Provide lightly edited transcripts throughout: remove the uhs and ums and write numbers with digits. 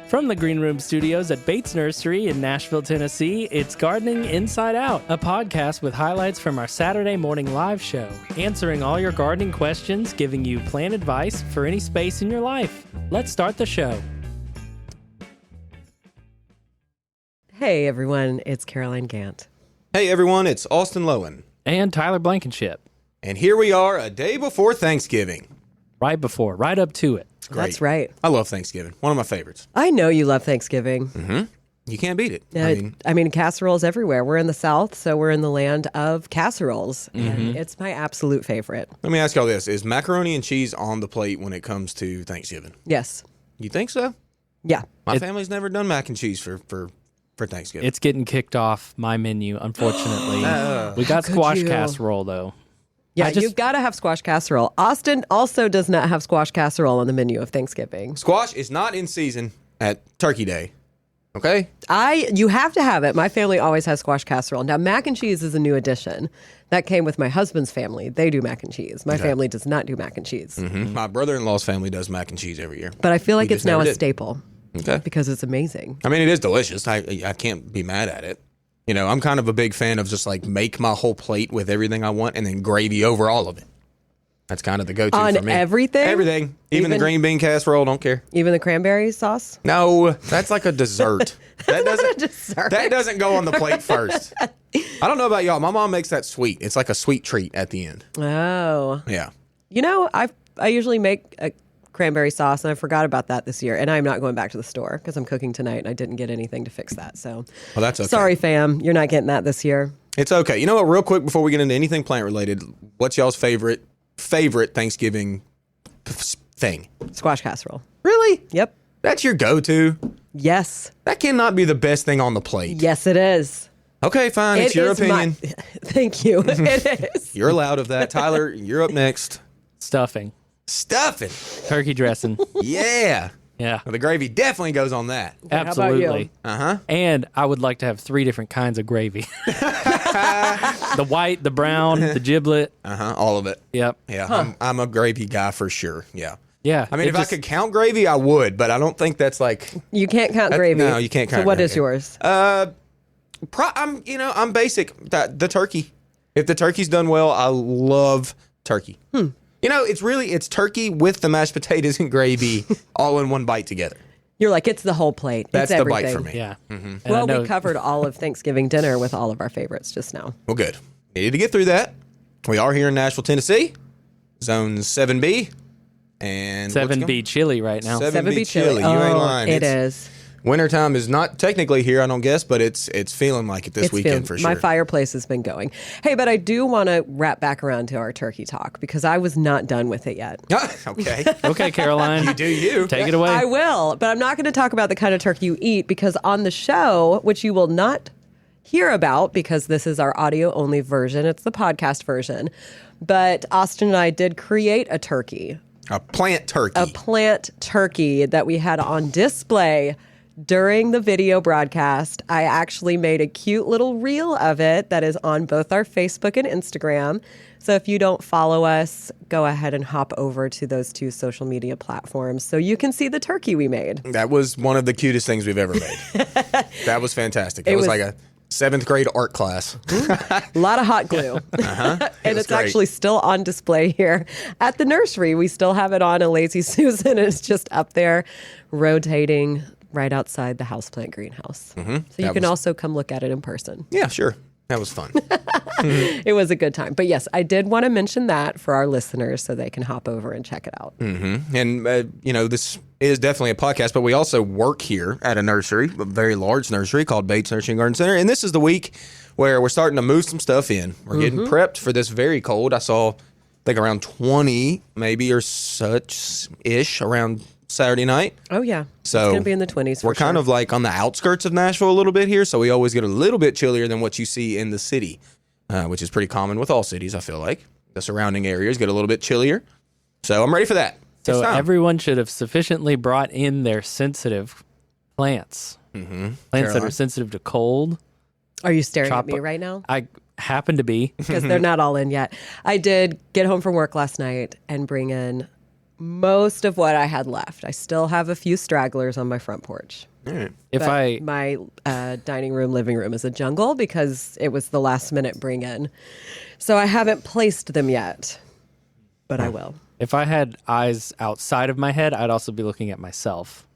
From the Green Room Studios at Bates Nursery in Nashville, Tennessee, it's Gardening Inside Out, a podcast with highlights from our Saturday morning live show, answering all your gardening questions, giving you plant advice for any space in your life. Let's start the show. Hey everyone, it's Caroline Gant. Hey everyone, it's Austin Lowen. And Tyler Blankenship. And here we are a day before Thanksgiving. Right up to it. Great. That's right. I love Thanksgiving. One of my favorites. I know you love Thanksgiving. Mm-hmm. You can't beat it. I mean, casseroles everywhere. We're in the South, so we're in the land of casseroles. And it's my absolute favorite. Let me ask y'all this. Is macaroni and cheese on the plate when it comes to Thanksgiving? Yes. You think so? Yeah. My family's never done mac and cheese for Thanksgiving. It's getting kicked off my menu, unfortunately. We got squash casserole, though. Yeah, you've got to have squash casserole. Austin also does not have squash casserole on the menu of Thanksgiving. Squash is not in season at Turkey Day. Okay? You have to have it. My family always has squash casserole. Now, mac and cheese is a new addition. That came with my husband's family. They do mac and cheese. My family does not do mac and cheese. Mm-hmm. My brother-in-law's family does mac and cheese every year. But I feel like it's now a staple. Okay. Because it's amazing. I mean, it is delicious. I can't be mad at it. You know, I'm kind of a big fan of just like make my whole plate with everything I want and then gravy over all of it. That's kind of the go-to for me. On everything? Everything. Even the green bean casserole, don't care. Even the cranberry sauce? No, that's like a dessert. That doesn't Dessert. That doesn't go on the plate first. I don't know about y'all. My mom makes that sweet. It's like a sweet treat at the end. Oh. Yeah. You know, I usually make a cranberry sauce, and I forgot about that this year. And I'm not going back to the store because I'm cooking tonight, and I didn't get anything to fix that. So, Well, that's okay. Sorry, fam. You're not getting that this year. It's okay. You know what? Real quick before we get into anything plant related, what's y'all's favorite Thanksgiving thing? Squash casserole. Really? Yep. That's your go-to? Yes. That cannot be the best thing on the plate. Yes, it is. Okay, fine. It's your opinion. Thank you. It is. You're allowed of that. Tyler, you're up next. Stuffing. Stuffing. Turkey dressing. Yeah. Yeah. Well, the gravy definitely goes on that. Absolutely. How about you? Uh-huh. And I would like to have 3 different kinds of gravy. The white, the brown, the giblet. Uh-huh. All of it. Yep. Yeah. I'm a gravy guy for sure. Yeah. Yeah. I mean, if I could count gravy, I would, but I don't think that's like... You can't count gravy. No, you can't count So what gravy. is yours? I'm basic. The turkey. If the turkey's done well, I love turkey. You know, it's turkey with the mashed potatoes and gravy all in one bite together. You're like, it's the whole plate. That's it's the everything. bite for me. Yeah. Mm-hmm. Well, we covered all of Thanksgiving dinner with all of our favorites just now. Well, good. Needed to get through that. We are here in Nashville, Tennessee. Zone 7B. And 7B chili right now. 7B chili. You ain't lying. It is. Wintertime is not technically here, I don't guess, but it's feeling like it this weekend for sure. My fireplace has been going. Hey, but I do want to wrap back around to our turkey talk because I was not done with it yet. Okay. Okay, Caroline. You do you. Take it away. I will, but I'm not going to talk about the kind of turkey you eat because on the show, which you will not hear about because this is our audio-only version, it's the podcast version, but Austin and I did create a turkey. A plant turkey. A plant turkey that we had on display during the video broadcast. I actually made a cute little reel of it that is on both our Facebook and Instagram. So if you don't follow us, go ahead and hop over to those 2 social media platforms so you can see the turkey we made. That was one of the cutest things we've ever made. That was fantastic. It was like a 7th grade art class. A lot of hot glue. And it's great. actually still on display here at the nursery. We still have it on a Lazy Susan. It's just up there rotating right outside the houseplant greenhouse. So you can also come look at it in person. Yeah, sure. That was fun. It was a good time. But yes, I did want to mention that for our listeners so they can hop over and check it out. And, this is definitely a podcast, but we also work here at a nursery, a very large nursery called Bates Nursery and Garden Center. And this is the week where we're starting to move some stuff in. We're getting prepped for this very cold. I saw, I think, around 20 maybe or such-ish around Saturday night. Oh, yeah. So it's going to be in the 20s. We're kind of like on the outskirts of Nashville a little bit here, so we always get a little bit chillier than what you see in the city, which is pretty common with all cities, I feel like. The surrounding areas get a little bit chillier. So I'm ready for that. So everyone should have sufficiently brought in their sensitive plants. Plants that are sensitive to cold. Are you staring at me right now? I happen to be. Because they're not all in yet. I did get home from work last night and bring in most of what I had left. I still have a few stragglers on my front porch. My dining room, living room is a jungle because it was the last minute bring in. So I haven't placed them yet, but I will. If I had eyes outside of my head, I'd also be looking at myself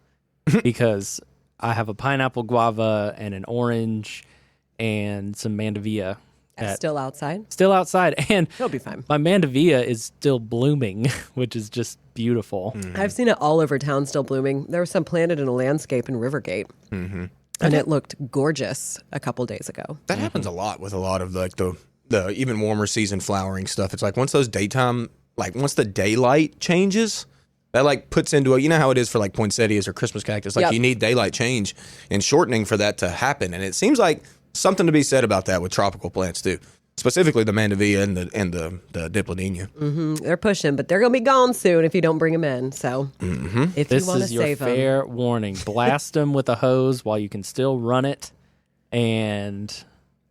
because I have a pineapple guava and an orange and some mandevilla. Still outside? Still outside. And he'll be fine. My mandevilla is still blooming, which is just beautiful. I've seen it all over town still blooming. There was some planted in a landscape in Rivergate. And it looked gorgeous a couple days ago. That happens a lot with a lot of like the even warmer season flowering stuff. It's like once the daylight changes, that like puts into you know how it is for like poinsettias or Christmas cactus. Like you need daylight change and shortening for that to happen. And it seems like something to be said about that with tropical plants too, specifically the mandevilla and the dipladenia. They're pushing, but they're going to be gone soon if you don't bring them in. So if This you want to is your save them. fair warning. Blast them with a hose while you can still run it and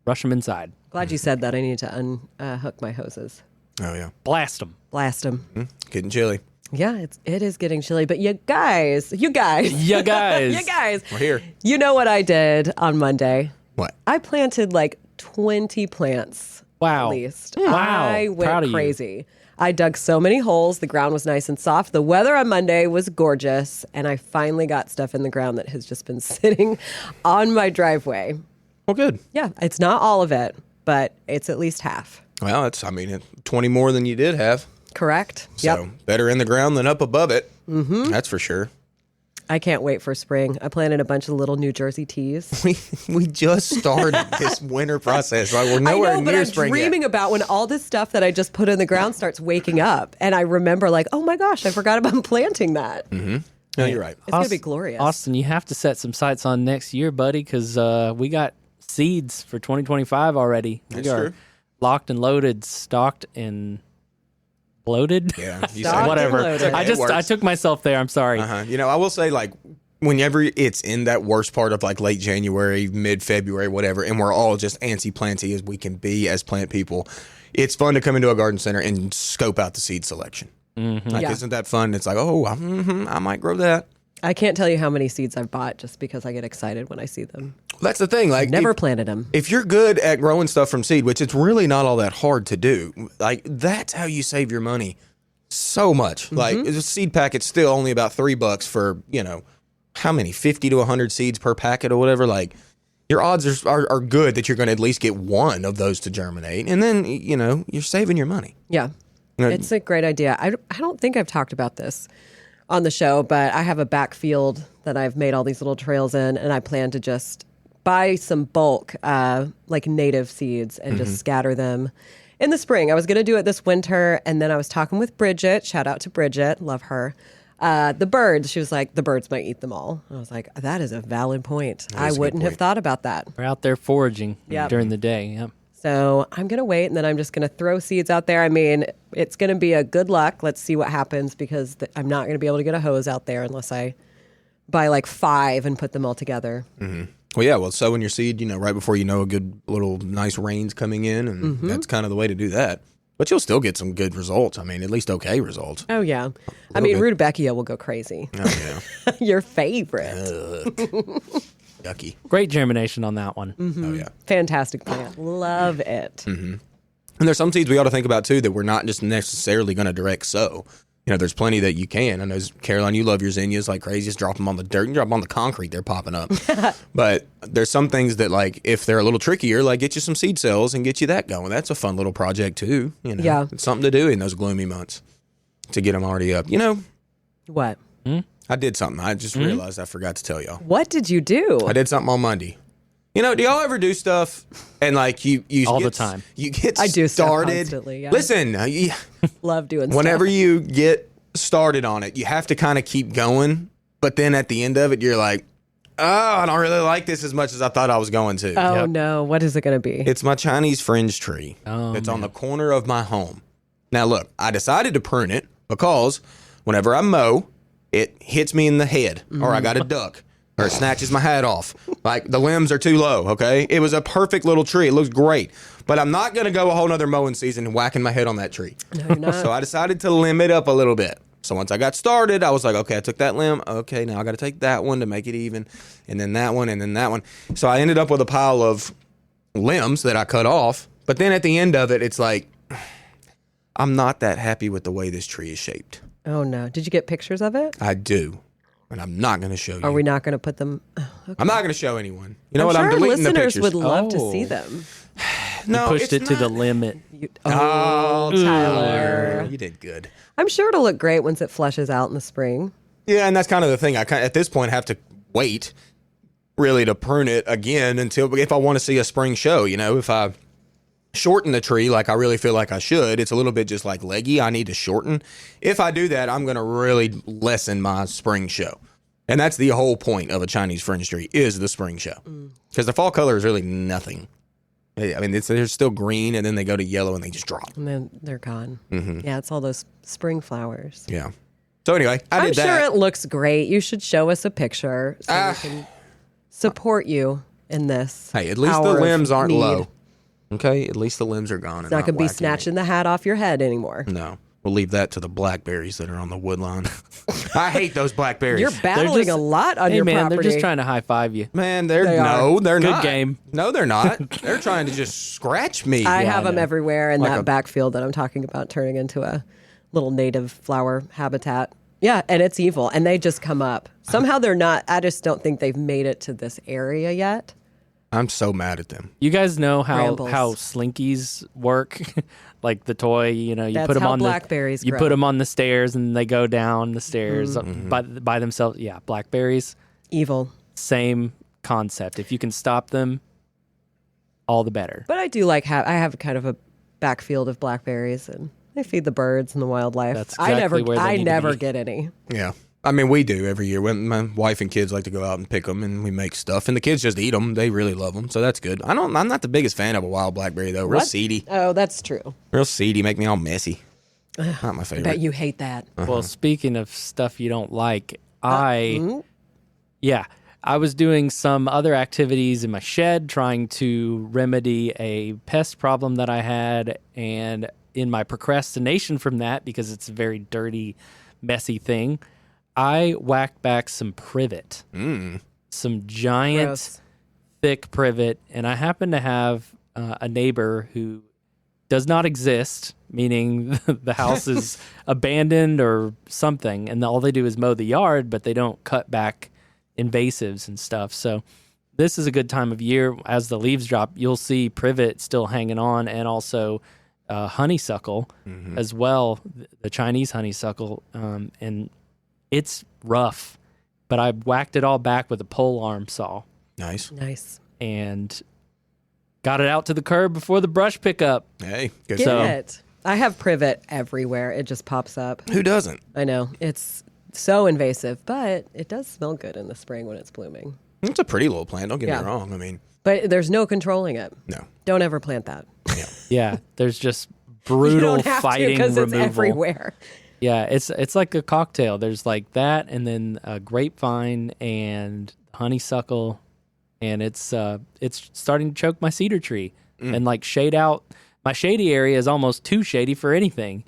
rush them inside. Glad you said that. I need to unhook my hoses. Oh yeah, Blast them. Blast them. getting chilly. Yeah, it is getting chilly. But you guys, You guys. you guys. We're here. You know what I did on Monday? What? I planted like 20 plants. Wow. At least. Wow. I Proud went of you. crazy. I dug so many holes. The ground was nice and soft. The weather on Monday was gorgeous. And I finally got stuff in the ground that has just been sitting on my driveway. Well, good. Yeah, it's not all of it, but it's at least half. Well, 20 more than you did have. Correct? So better in the ground than up above it. Mm-hmm. That's for sure. I can't wait for spring. I planted a bunch of little New Jersey teas. We just started this winter process. Right? We're nowhere I know, but near I'm spring dreaming yet. about when all this stuff that I just put in the ground starts waking up. And I remember like, oh my gosh, I forgot about planting that. Mm-hmm. No, you're right. It's going to be glorious. Austin, you have to set some sights on next year, buddy, because we got seeds for 2025 already. That's we are true. locked and loaded, stocked and bloated. Yeah, you Stocked said and Whatever. loaded. Okay, I took myself there. I'm sorry. You know, I will say like whenever it's in that worst part of like late January, mid-February, whatever, and we're all just antsy-planty as we can be as plant people, it's fun to come into a garden center and scope out the seed selection. Like, isn't that fun? It's like, I might grow that. I can't tell you how many seeds I've bought just because I get excited when I see them. That's the thing. Like, Never planted them. if you're good at growing stuff from seed, which it's really not all that hard to do, like that's how you save your money so much. Like a seed packet's still only about $3 for, you know, how many, 50 to 100 seeds per packet or whatever. Like your odds are good that you're going to at least get one of those to germinate. And then, you know, you're saving your money. Yeah. You know, It's a great idea. I don't think I've talked about this on the show, but I have a backfield that I've made all these little trails in, and I plan to just buy some bulk, like native seeds, and just scatter them in the spring. I was going to do it this winter, and then I was talking with Bridget. Shout out to Bridget. Love her. The birds. She was like, the birds might eat them all. I was like, that is a valid point. I is a good wouldn't have point. thought about that. We're out there foraging Yep. during the day. Yep. So I'm going to wait, and then I'm just going to throw seeds out there. I mean, it's going to be a good luck. Let's see what happens, because I'm not going to be able to get a hose out there unless I buy like 5 and put them all together. Well, yeah. Well, sowing your seed, you know, right before you know a good little nice rain's coming in, and that's kind of the way to do that. But you'll still get some good results. I mean, at least okay results. Oh, yeah. I mean, bit. Rudbeckia will go crazy. Oh yeah. Your favorite. Yucky. Great germination on that one. Oh yeah. Fantastic plant. Love it. And there's some seeds we ought to think about too that we're not just necessarily going to direct sow. You know, there's plenty that you can. I know, Caroline, you love your zinnias like crazy. Just drop them on the dirt. You drop them on the concrete, they're popping up. But there's some things that, like, if they're a little trickier, like get you some seed cells and get you that going. That's a fun little project too. You know, Yeah. it's something to do in those gloomy months to get them already up. You know, What? I did something. I just realized I forgot to tell y'all. What did you do? I did something on Monday. You know, do y'all ever do stuff and like you All get, the time. You get I do stuff started. constantly, yeah. Listen, Love doing whenever stuff. you get started on it, you have to kind of keep going. But then at the end of it, you're like, oh, I don't really like this as much as I thought I was going to. Oh, Yep. no. What is it going to be? It's my Chinese fringe tree. It's on the corner of my home. Now, look, I decided to prune it because whenever I mow, it hits me in the head, or I got a duck, or it snatches my hat off. Like, the limbs are too low, okay? It was a perfect little tree. It looks great. But I'm not going to go a whole nother mowing season and whacking my head on that tree. No, you're not. So I decided to limit up a little bit. So once I got started, I was like, okay, I took that limb. Okay, now I got to take that one to make it even, and then that one, and then that one. So I ended up with a pile of limbs that I cut off. But then at the end of it, it's like, I'm not that happy with the way this tree is shaped. Oh, no. Did you get pictures of it? I do. And I'm not going to show you. Are we not going to put them? Oh, okay. I'm not going to show anyone. You know what? Sure I'm deleting the listeners pictures. would love to see them. No, Pushed it to the limit. Tyler. You did good. I'm sure it'll look great once it fleshes out in the spring. Yeah, and that's kind of the thing. At this point, have to wait really to prune it again until if I want to see a spring show. You know, if I shorten the tree like I really feel like I should, it's a little bit just like leggy. I need to shorten. If I do that, I'm going to really lessen my spring show. And that's the whole point of a Chinese fringe tree is the spring show. Because the fall color is really nothing. I mean, they're still green, and then they go to yellow, and they just drop. And then they're gone. Yeah, it's all those spring flowers. Yeah. So anyway, I did that. I'm sure it looks great. You should show us a picture so we can support you in this. Hey, at least the hour of limbs aren't need. low. Okay? At least the limbs are gone. It's not going to be snatching the hat off your head anymore. No. We'll leave that to the blackberries that are on the woodline. I hate those blackberries. You're battling a lot on your property. They're just trying to high five you. Man, they're They not. Good game. No, they're not. They're trying to just scratch me. I have them know. everywhere in Like that a- backfield that I'm talking about turning into a little native flower habitat. Yeah, and it's evil. And they just come up. Somehow they're not, I just don't think they've made it to this area yet. I'm so mad at them. You guys know Brambles. how slinkies work, like the toy. You know, you That's put them how on blackberries you grow. put them on the stairs, and they go down the stairs by themselves. Yeah, blackberries, Evil. same concept. If you can stop them, all the better. But I do like, I have kind of a backfield of blackberries and they feed the birds and the wildlife. That's I exactly where they I need to never be. get any. Yeah. I mean, we do every year. When my wife and kids like to go out and pick them, and we make stuff, and the kids just eat them. They really love them, so that's good. I'm not the biggest fan of a wild blackberry though. Real What? seedy, Oh, that's true. real seedy. Make me all messy. Not my favorite. Bet you hate that. Well, speaking of stuff you don't like, I was doing some other activities in my shed trying to remedy a pest problem that I had, and in my procrastination from that, because it's a very dirty, messy thing, I whacked back some privet, some giant, Gross. thick privet, and I happen to have a neighbor who does not exist, meaning the house is abandoned or something, and all they do is mow the yard, but they don't cut back invasives and stuff. So this is a good time of year. As the leaves drop, you'll see privet still hanging on, and also honeysuckle as well, the Chinese honeysuckle, and it's rough, but I whacked it all back with a pole arm saw Nice. Nice. and got it out to the curb before the brush pickup. Hey, good. Get So- it. I have privet everywhere. It just pops up. Who doesn't? I know. It's so invasive, but it does smell good in the spring when it's blooming. It's a pretty little plant. Don't get Yeah. me wrong. I mean, But there's no controlling it. no. Don't ever plant that. Yeah, there's just You brutal don't have to fighting because it's removal. everywhere. Yeah, it's like a cocktail. There's like that, and then a grapevine and honeysuckle, and it's starting to choke my cedar tree and like shade out. My shady area is almost too shady for anything,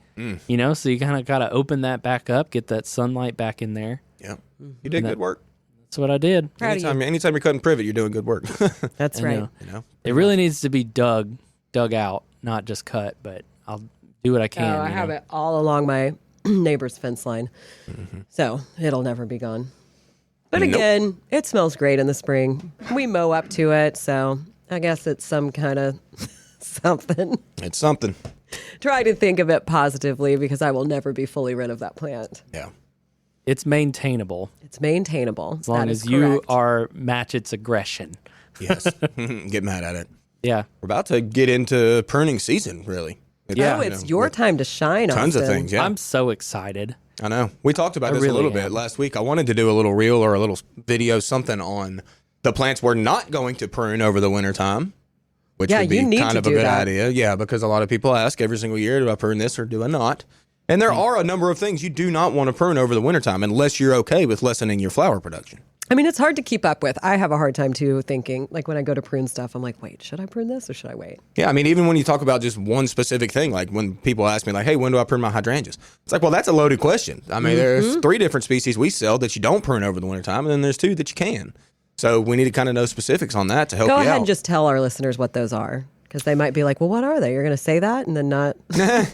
you know. So you kind of got to open that back up, get that sunlight back in there. Yeah. You did good work. That's what I did. Proud of you. Anytime you're cutting privet, you're doing good work. That's I right. know. You know? It really needs to be dug out, not just cut. But I'll do what I can. Oh, I you have know. it all along my neighbor's fence line. So it'll never be gone. But Nope. again, it smells great in the spring. We mow up to it, so I guess it's some kind of something. It's something. Try to think of it positively because I will never be fully rid of that plant. Yeah. It's maintainable It's maintainable. as long as you match its aggression. Yes. Get mad at it. Yeah. We're about to get into pruning season, really. Yeah. Oh, it's your time to shine, Tons of Austin. things, yeah. I'm so excited. I know. We talked about I this really a little am. bit last week. I wanted to do a little reel or a little video, something on the plants we're not going to prune over the wintertime, which Yeah, would be you need kind to of a do good that. idea. Yeah, because a lot of people ask every single year, do I prune this or do I not? And there are a number of things you do not want to prune over the wintertime unless you're okay with lessening your flower production. I mean, it's hard to keep up with. I have a hard time too thinking, like when I go to prune stuff, I'm like, wait, should I prune this or should I wait? Yeah, I mean, even when you talk about just one specific thing, like when people ask me, like, hey, when do I prune my hydrangeas? It's like, well, that's a loaded question. I mean, there's 3 different species we sell that you don't prune over the wintertime, and then there's 2 that you can. So we need to kind of know specifics on that to help you out. Go ahead and just tell our listeners what those are, because they might be like, well, what are they? You're going to say that and then not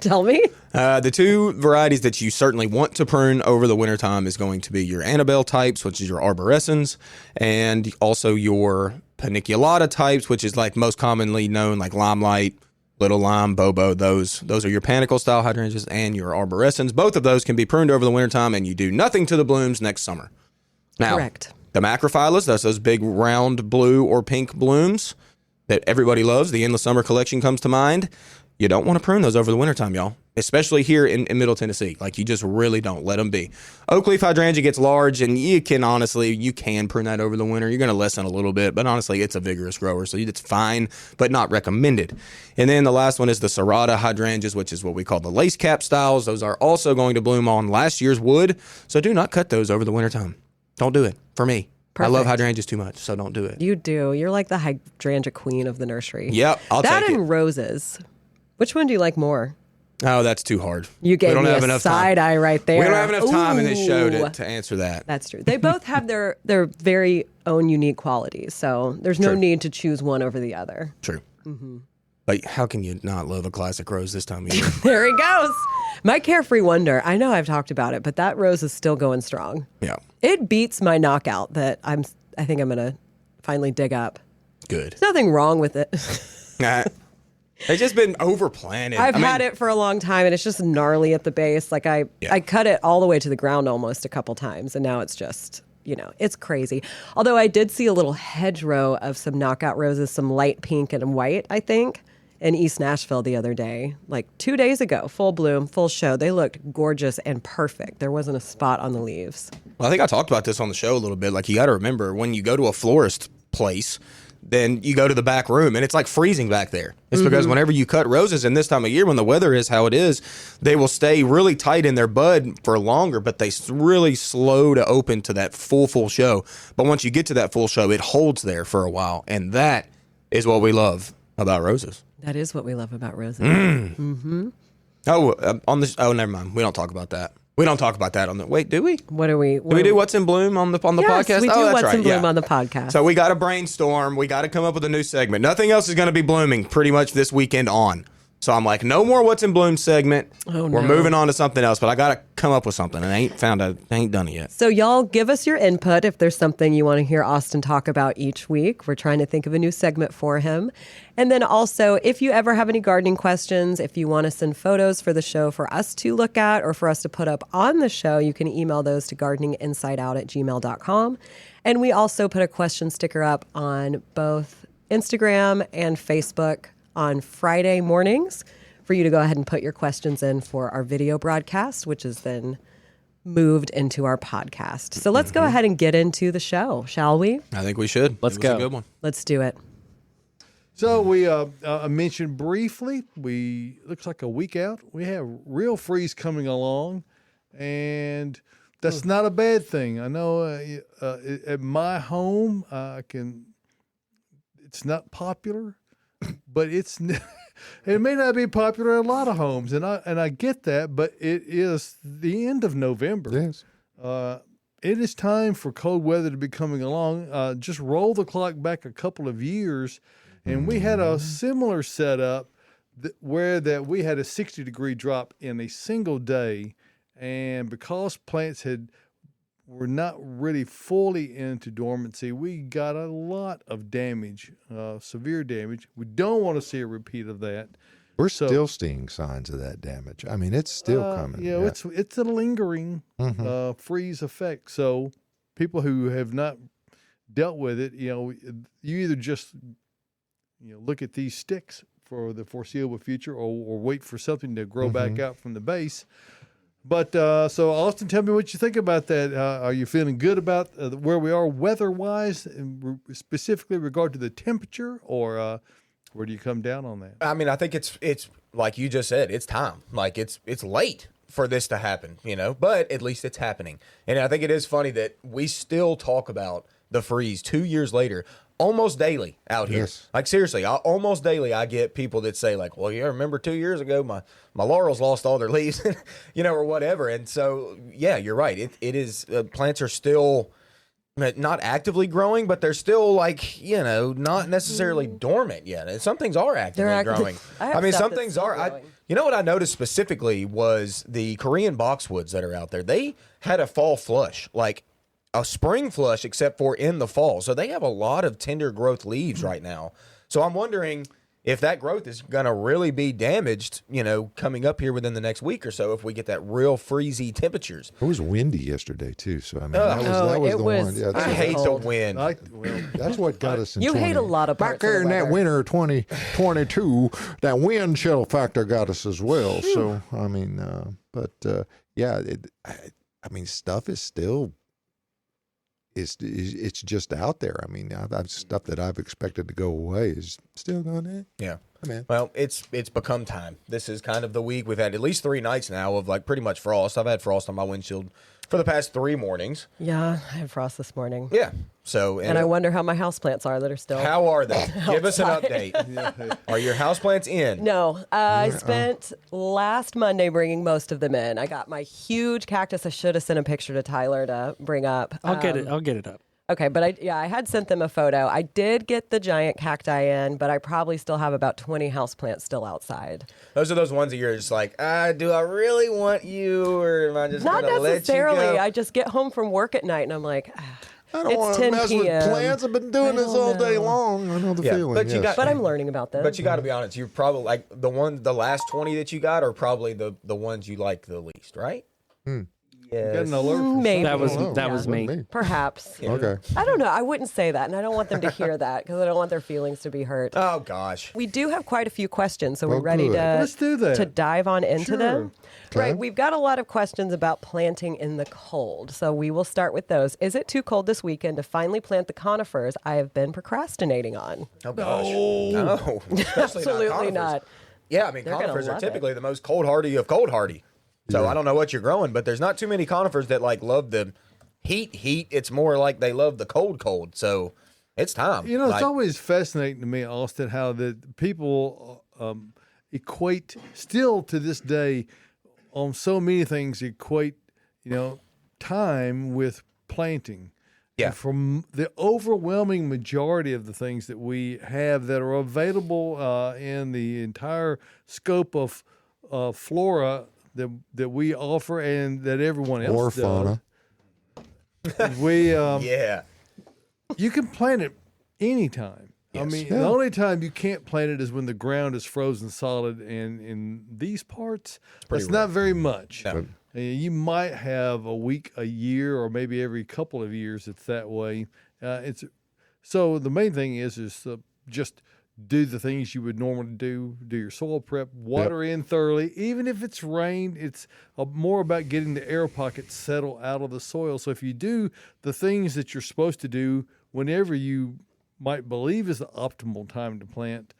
tell me? The 2 varieties that you certainly want to prune over the wintertime is going to be your Annabelle types, which is your arborescens, and also your paniculata types, which is like most commonly known like limelight, little lime, bobo. Those are your panicle style hydrangeas and your arborescens. Both of those can be pruned over the wintertime, and you do nothing to the blooms next summer. Now, Correct. The macrophyllus, that's those big round blue or pink blooms that everybody loves. The Endless Summer collection comes to mind. You don't want to prune those over the wintertime, y'all, especially here in Middle Tennessee. Like, you just really don't. Let them be. Oak leaf hydrangea gets large, and you can prune that over the winter. You're going to lessen a little bit, but honestly, it's a vigorous grower, so it's fine, but not recommended. And then the last one is the serrata hydrangeas, which is what we call the lace cap styles. Those are also going to bloom on last year's wood, so do not cut those over the wintertime. Don't do it, for me. Perfect. I love hydrangeas too much, so don't do it. You do. You're like the hydrangea queen of the nursery. Yep, I'll take it. That and roses. Which one do you like more? Oh, that's too hard. You gave me a side eye right there. We don't have enough time in this show to answer that. That's true. They both have their very own unique qualities, so there's no need to choose one over the other. True. Mm-hmm. But how can you not love a classic rose this time of year? There he goes. My Carefree Wonder. I know I've talked about it, but that rose is still going strong. Yeah. It beats my knockout that I think I'm going to finally dig up. Good. There's nothing wrong with it. It's just been overplanted. I've had it for a long time, and it's just gnarly at the base. Like I cut it all the way to the ground almost a couple times, and now it's just, it's crazy. Although I did see a little hedgerow of some knockout roses, some light pink and white, I think, in East Nashville the other day, like 2 days ago, full bloom, full show. They looked gorgeous and perfect. There wasn't a spot on the leaves. Well, I think I talked about this on the show a little bit. Like, you got to remember, when you go to a florist place, then you go to the back room, and it's like freezing back there. It's because whenever you cut roses in this time of year, when the weather is how it is, they will stay really tight in their bud for longer, but they really slow to open to that full show. But once you get to that full show, it holds there for a while, and that is what we love about roses. That is what we love about roses. Oh, never mind. We don't talk about that. We don't talk about that on the. Wait, do we? What do we? Do we do What's in Bloom on the yes, podcast? We do that's What's right. in Bloom on the podcast. So we got to brainstorm. We got to come up with a new segment. Nothing else is going to be blooming pretty much this weekend on. So I'm like, no more What's in Bloom segment. Oh, We're no. moving on to something else, but I got to come up with something, and I ain't done it yet. So y'all give us your input if there's something you want to hear Austin talk about each week. We're trying to think of a new segment for him. And then also, if you ever have any gardening questions, if you want to send photos for the show for us to look at or for us to put up on the show, you can email those to gardeninginsideout@gmail.com. And we also put a question sticker up on both Instagram and Facebook on Friday mornings for you to go ahead and put your questions in for our video broadcast, which is then moved into our podcast. So let's go ahead and get into the show, shall we? I think we should. Let's It was go. a good one. Let's do it. So we mentioned briefly, looks like a week out, we have real freeze coming along, and that's not a bad thing. I know at my home, it's not popular, but it may not be popular in a lot of homes, and I get that, but it is the end of November. Yes. It is time for cold weather to be coming along. Just roll the clock back a couple of years, and we had a similar setup where we had a 60-degree drop in a single day, and because plants were not really fully into dormancy, we got a lot of damage, severe damage. We don't want to see a repeat of that. We're still seeing signs of that damage. I mean, it's still coming. Yeah, it's a lingering freeze effect. So people who have not dealt with it, you either just look at these sticks for the foreseeable future, or wait for something to grow back out from the base. But so Austin, tell me what you think about that. Are you feeling good about where we are weather-wise, specifically in regard to the temperature, or where do you come down on that? I mean, I think it's like you just said, it's time. Like it's late for this to happen, but at least it's happening. And I think it is funny that we still talk about the freeze 2 years later, almost daily out here. Yes. Like seriously, almost daily I get people that say like, well, remember 2 years ago, my laurels lost all their leaves, or whatever. And so, yeah, you're right. It is, plants are still not actively growing, but they're still like, not necessarily dormant yet. And some things are actively growing. I mean, some things are. What I noticed specifically was the Korean boxwoods that are out there. They had a fall flush, like a spring flush, except for in the fall. So they have a lot of tender growth leaves right now. So I'm wondering if that growth is going to really be damaged, coming up here within the next week or so, if we get that real freezy temperatures. It was windy yesterday too, so I mean that was the one. Yeah, I hate the wind. That's what got us in. You hate a lot of parts back there of in the that weather. winter 2022. That wind chill factor got us as well. So I mean, I mean, stuff is still. It's just out there. I mean, I've stuff that I've expected to go away is still going in. Yeah. Man. Well, it's become time. This is kind of the week. We've had at least 3 nights now of like pretty much frost. I've had frost on my windshield for the past 3 mornings. Yeah, I had frost this morning. Yeah. So And I wonder how my houseplants are that are still. How are they? Give us an update. Are your houseplants in? No, I spent last Monday bringing most of them in. I got my huge cactus. I should have sent a picture to Tyler to bring up. I'll get it up. Okay, but I had sent them a photo. I did get the giant cacti in, but I probably still have about 20 houseplants still outside. Those are those ones that you're just like, do I really want you, or am I just Not gonna let you necessarily. go? I just get home from work at night and I'm like, I don't it's want 10 to mess with p.m. plants. I've been doing this all day long. I know the feeling. but you yes. But I'm learning about them. But you got to be honest. You're probably like the last 20 that you got are probably the ones you like the least, right? Yes. Got an alert for Maybe. That was Oh, that was wasn't me. Perhaps. Okay. I don't know. I wouldn't say that, and I don't want them to hear that because I don't want their feelings to be hurt. Oh gosh. We do have quite a few questions, so we're Oh, ready good. Let's do that. to dive on into Sure. them. Okay. Right, we've got a lot of questions about planting in the cold, so we will start with those. Is it too cold this weekend to finally plant the conifers I have been procrastinating on? Oh gosh. No. Especially Absolutely conifers. not. Yeah, I mean They're gonna conifers are love typically the most cold hardy of cold hardy. So I don't know what you're growing, but there's not too many conifers that like love the heat. It's more like they love the cold. So it's time. It's Like, always fascinating to me, Austin, how the people equate still to this day on so many things equate, time with planting. Yeah. And from the overwhelming majority of the things that we have that are available in the entire scope of flora that we offer and that everyone else Or fauna. does, yeah. you can plant it anytime. I mean, the only time you can't plant it is when the ground is frozen solid, and in these parts, that's not very much. No. You might have a week, a year, or maybe every couple of years it's that way. So the main thing is just do the things you would normally do your soil prep, water in thoroughly. Even if it's rained, it's more about getting the air pockets settled out of the soil. So if you do the things that you're supposed to do whenever you might believe is the optimal time to plant,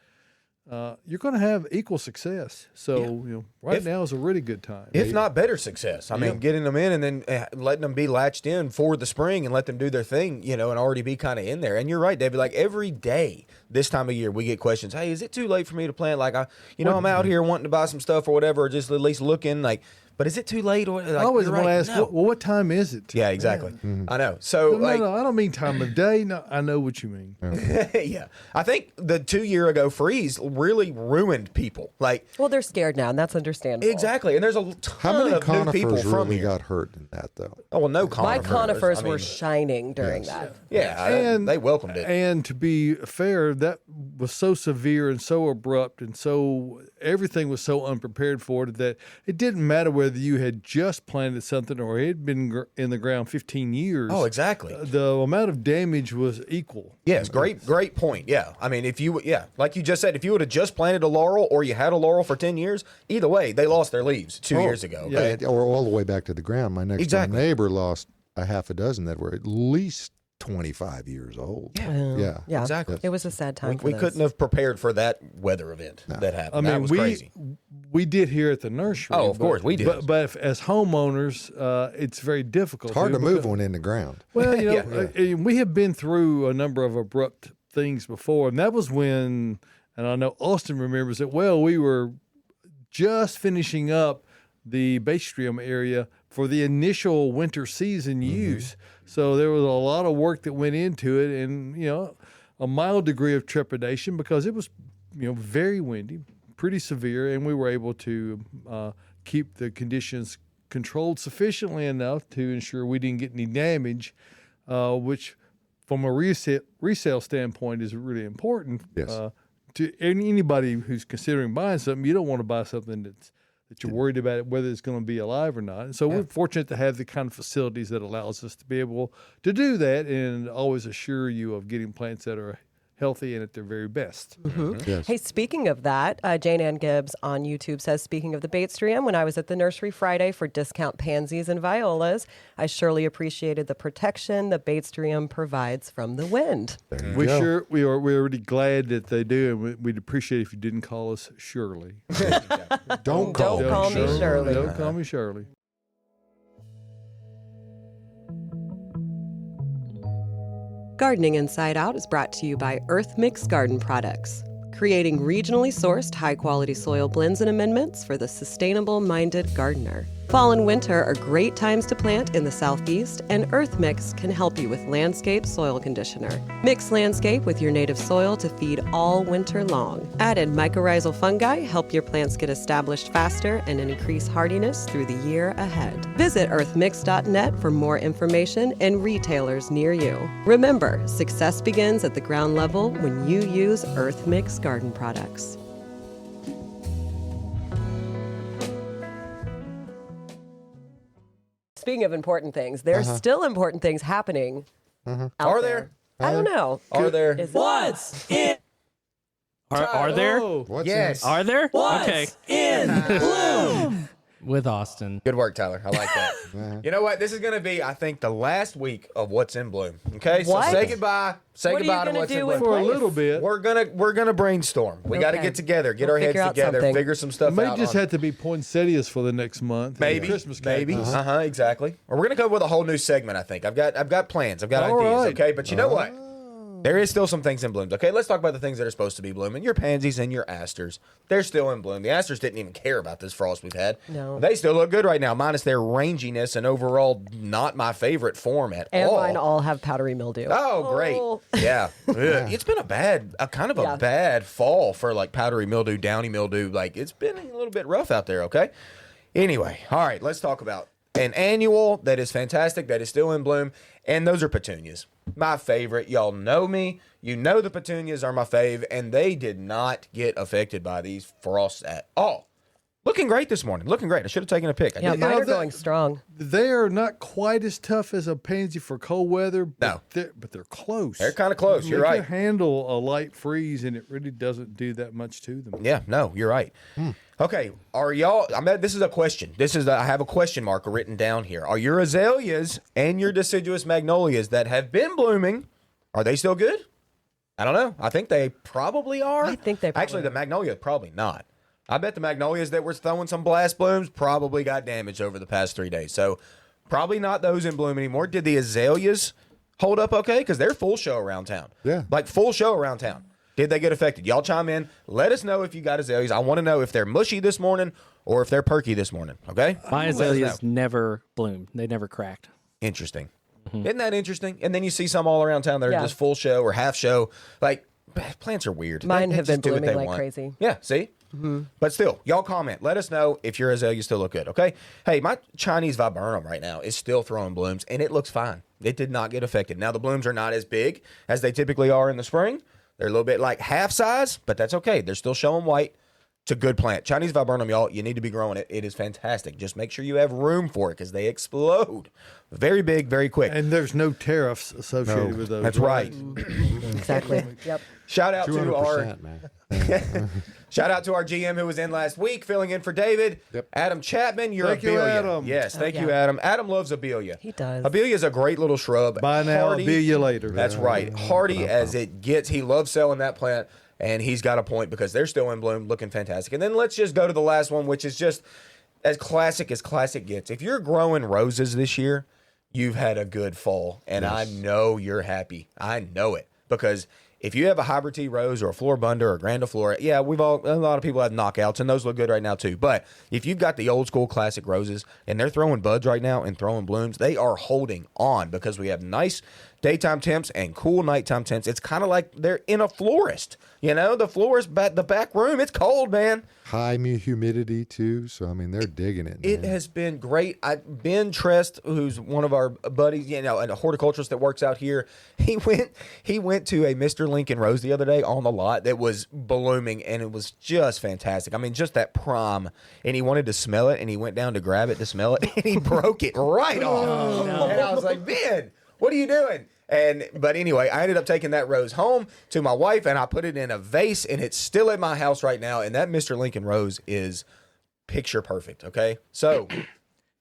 you're going to have equal success. So, right now is a really good time. If not better success. I mean, getting them in and then letting them be latched in for the spring and let them do their thing, and already be kind of in there. And you're right, David. Like every day this time of year, we get questions. Hey, is it too late for me to plant? Like, I'm out here wanting to buy some stuff or whatever, or just at least looking like, but is it too late? Or like, I always you're want to right, ask, no. what time is it? Yeah, exactly. I know. So, No, I don't mean time of day. No, I know what you mean. yeah. I think the 2 year ago freeze really ruined people. Like, Well, they're scared now, and that's understandable. exactly. And there's a How ton many of new people conifers from really here. got hurt in that though? Oh, well, no My conifers. conifers I mean, were shining during that. Yeah, And they welcomed it. And to be fair, that was so severe and so abrupt, and so everything was so unprepared for it that it didn't matter whether you had just planted something or it had been in the ground 15 years. Oh, exactly. The amount of damage was equal. Yes, great point. Yeah. I mean, like you just said, if you would have just planted a laurel or you had a laurel for 10 years, either way, they lost their leaves 2 years ago. yeah. Okay? Or all the way back to the ground. My next door Exactly. neighbor lost a half a dozen that were at least 25 years old. Yeah. exactly. It was a sad time. We couldn't have prepared for that weather event that happened. I That mean, was we crazy. we did here at the nursery. Oh, of course, we did. But as homeowners, it's very difficult. It's hard to because- move one in the ground. Well, we have been through a number of abrupt things before, and that was when, and I know Austin remembers it well, we were just finishing up the Baystrium area for the initial winter season use. So there was a lot of work that went into it, and a mild degree of trepidation because it was very windy, pretty severe, and we were able to keep the conditions controlled sufficiently enough to ensure we didn't get any damage, which from a resale standpoint is really important. Yes. To anybody who's considering buying something, you don't want to buy something that you're worried about it, whether it's going to be alive or not. And so we're fortunate to have the kind of facilities that allows us to be able to do that and always assure you of getting plants that are healthy and at their very best. Yes. Hey, speaking of that, Jane Ann Gibbs on YouTube says, speaking of the Baystrium, when I was at the nursery Friday for discount pansies and violas, I surely appreciated the protection the Baystrium provides from the wind. We are really glad that they do, and we'd appreciate if you didn't call us Shirley. Don't call Don't call me Shirley. Don't call me Shirley. Gardening Inside Out is brought to you by Earth Mix Garden Products, creating regionally sourced high-quality soil blends and amendments for the sustainable-minded gardener. Fall and winter are great times to plant in the Southeast, and Earth Mix can help you with Landscape Soil Conditioner. Mix landscape with your native soil to feed all winter long. Added mycorrhizal fungi help your plants get established faster and increase hardiness through the year ahead. Visit earthmix.net for more information and retailers near you. Remember, success begins at the ground level when you use Earth Mix Garden Products. Speaking of important things, there's still important things happening. Out Are there? there? I don't know. Are there? Is it- What's in? Are there? Oh, What's Yes. Are there? What's Okay. in bloom? With Austin. Good work, Tyler. I like that. You know what? This is going to be, I think, the last week of What's in Bloom. Okay, so What? say goodbye. Say What are you goodbye to gonna What's in do Bloom. with for a place? little bit. We're gonna brainstorm. We got to Okay. get together, get We'll our heads figure out together, something. figure some It stuff may out. just on- have to be poinsettias for the next month. maybe, Christmas maybe, cactus. exactly. Or we're gonna come up with a whole new segment. I think I've got plans. I've got All ideas. right. Okay, but you know what? There is still some things in bloom. Okay, let's talk about the things that are supposed to be blooming. Your pansies and your asters. They're still in bloom. The asters didn't even care about this frost we've had. No. They still look good right now, minus their ranginess and overall not my favorite form at And all. mine all have powdery mildew. Oh, great. Yeah. It's been a kind of a Yeah. bad fall for like powdery mildew, downy mildew. Like it's been a little bit rough out there, okay? Anyway, all right, let's talk about an annual that is fantastic, that is still in bloom, and those are petunias. My favorite. Y'all know me. You know the petunias are my fave, and they did not get affected by these frosts at all. Looking great this morning. Looking great. I should have taken a pic. I Yeah, didn't. mine know are that- going strong. They are not quite as tough as a pansy for cold weather, No. but they're close. They're kind of close. You're They right. can handle a light freeze, and it really doesn't do that much to them. Yeah, no, you're right. Okay, are y'all? This is a question. I have a question mark written down here. Are your azaleas and your deciduous magnolias that have been blooming? Are they still good? I don't know. I think they probably are. I think they probably actually the are. magnolia probably not. I bet the magnolias that were throwing some blast blooms probably got damaged over the past 3 days. So probably not those in bloom anymore. Did the azaleas hold up okay? Because they're full show around town. Yeah. Like full show around town. Did they get affected? Y'all chime in. Let us know if you got azaleas. I want to know if they're mushy this morning or if they're perky this morning. Okay? My Let us azaleas know. never bloomed. They never cracked. Interesting. Isn't that interesting? And then you see some all around town that are Yeah. just full show or half show. Like, plants are weird. Mine They have just been do what blooming they like want. crazy. Yeah, see? But still, y'all comment. Let us know if your azaleas still look good, okay? Hey, my Chinese viburnum right now is still throwing blooms, and it looks fine. It did not get affected. Now, the blooms are not as big as they typically are in the spring. They're a little bit like half size, but that's okay. They're still showing white. It's a good plant. Chinese viburnum, y'all, you need to be growing it. It is fantastic. Just make sure you have room for it because they explode. Very big, very quick. And there's no tariffs associated with those. That's right. Exactly. Yep. Shout out to our 200%, man. shout out to our GM who was in last week, filling in for David. Yep. Adam Chapman, you're Thank you, Abelia. Adam. Yes, thank you, yeah. Adam. Adam loves Abelia. He does. Abelia is a great little shrub. Buy now, Hardy- be you later. That's right. Hardy as it gets. He loves selling that plant, and he's got a point because they're still in bloom, looking fantastic. And then let's just go to the last one, which is just as classic gets. If you're growing roses this year, you've had a good fall, and I know you're happy. I know it because if you have a hybrid tea rose or a floribunda or a grandiflora, yeah, a lot of people have knockouts, and those look good right now too. But if you've got the old school classic roses and they're throwing buds right now and throwing blooms, they are holding on because we have nice daytime temps and cool nighttime temps. It's kind of like they're in a florist. You know, the florist, the back room, it's cold, man. High humidity too, so I mean they're digging it. It man. has been great. Ben Trest, who's one of our buddies, and a horticulturist that works out here, he went to a Mr. Lincoln rose the other day on the lot that was blooming, and it was just fantastic. I mean, just that prime, and he wanted to smell it, and he went down to grab it to smell it, and he broke it right off. And I was like, Ben, what are you doing? But anyway, I ended up taking that rose home to my wife, and I put it in a vase, and it's still at my house right now. And that Mr. Lincoln rose is picture perfect. Okay, so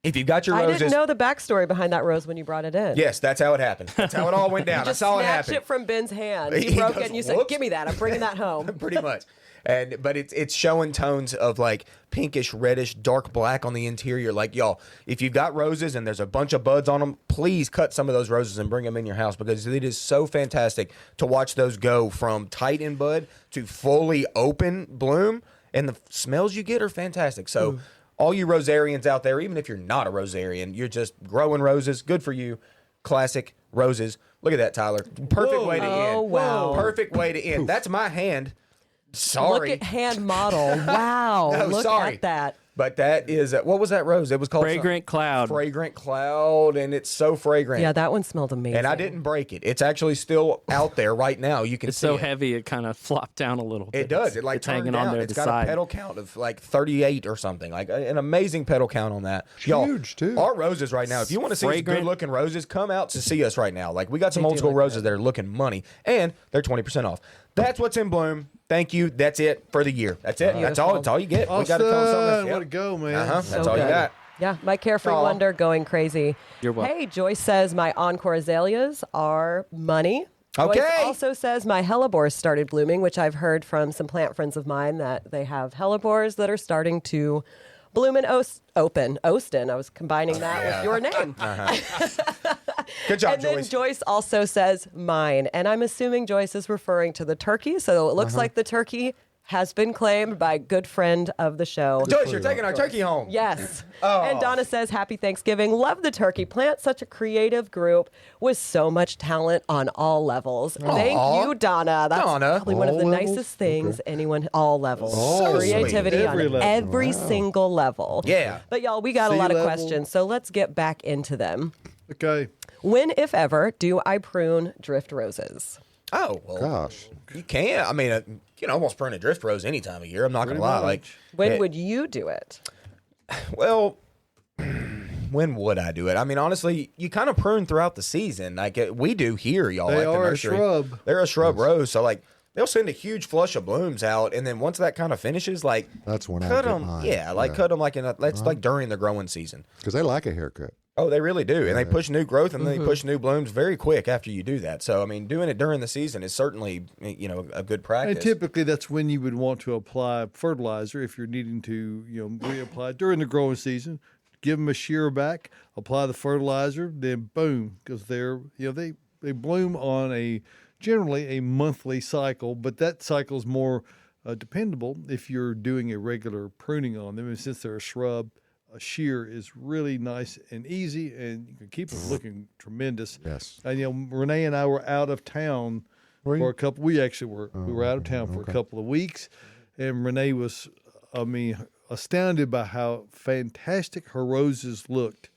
if you've got your I roses, didn't know the backstory behind that rose when you brought it in. yes, that's how it happened. That's how it all went down. I Just saw it snatched happen. it from Ben's hand. He You broke goes, it, and you said, "Whoops." "Give me that. I'm bringing that home." Pretty much. But it's showing tones of like pinkish, reddish, dark black on the interior. Like, y'all, if you've got roses and there's a bunch of buds on them, please cut some of those roses and bring them in your house because it is so fantastic to watch those go from tight in bud to fully open bloom. And the smells you get are fantastic. So all you rosarians out there, even if you're not a rosarian, you're just growing roses, good for you. Classic roses. Look at that, Tyler. Perfect way to end. Oh, wow. Perfect way to end. That's my hand. Sorry. Look at hand model. Wow. No, Look sorry. at that. But that is, what was that rose? It was called Fragrant Cloud. Fragrant Cloud, and it's so fragrant. Yeah, that one smelled amazing. And I didn't break it. It's actually still out there right now. You can It's see so it. heavy it kind of flopped down a little bit. It does. It like it's turned hanging down. on there It's to the got side. a petal count of like 38 or something. Like an amazing petal count on that. Huge, too. Our roses right now. If you want to see Fragrant. good looking roses, come out to see us right now. Like we got some They old do school look roses that are looking money, and they're 20% off. That's what's in bloom. Thank you. That's it for the year. That's it. That's all. That's all you get. We got to come Austin, something. way to go, man. That's So all you good. got. Yeah, my carefree Aw. wonder going crazy. You're welcome. Hey, Joyce says my encore azaleas are money. Joyce Okay. also says my hellebores started blooming, which I've heard from some plant friends of mine that they have hellebores that are starting to bloom in Ostin. I was combining that with your name. Good job, And then Joyce. Joyce also says mine. And I'm assuming Joyce is referring to the turkey. So it looks like the turkey has been claimed by a good friend of the show. Joyce, you're taking our turkey home. Yes. Oh. And Donna says, Happy Thanksgiving. Love the turkey plant. Such a creative group with so much talent on all levels. Thank you, Donna. That's Donna. probably one of the All levels? nicest things anyone, all levels. So sweet. Creativity Every on level. every single level. Yeah. But y'all, we got a Sea lot of level. questions. So let's get back into them. Okay. When, if ever, do I prune drift roses? Oh, well, Gosh, you can. I mean, you can almost prune a drift rose any time of year. I'm not going to lie. Like, When it- would you do it? Well, when would I do it? I mean, honestly, you kind of prune throughout the season, like we do here, y'all. They at the are a nursery. shrub. They're a shrub rose, so like they'll send a huge flush of blooms out, and then once that kind of finishes, like that's when I cut get them. mine. Yeah, like cut them like that's like during the growing season. because they like a haircut. Oh, they really do, and they push new growth and they push new blooms very quick after you do that. So, I mean, doing it during the season is certainly a good practice. And typically, that's when you would want to apply fertilizer if you're needing to, reapply during the growing season. Give them a shear back, apply the fertilizer, then boom, because they bloom on generally a monthly cycle, but that cycle is more dependable if you're doing a regular pruning on them. And since they're a shrub, a shear is really nice and easy, and you can keep them looking tremendous. Yes. And Renee and I were out of town for a couple. We actually were. We were out of town for a couple of weeks, and Renee was, astounded by how fantastic her roses looked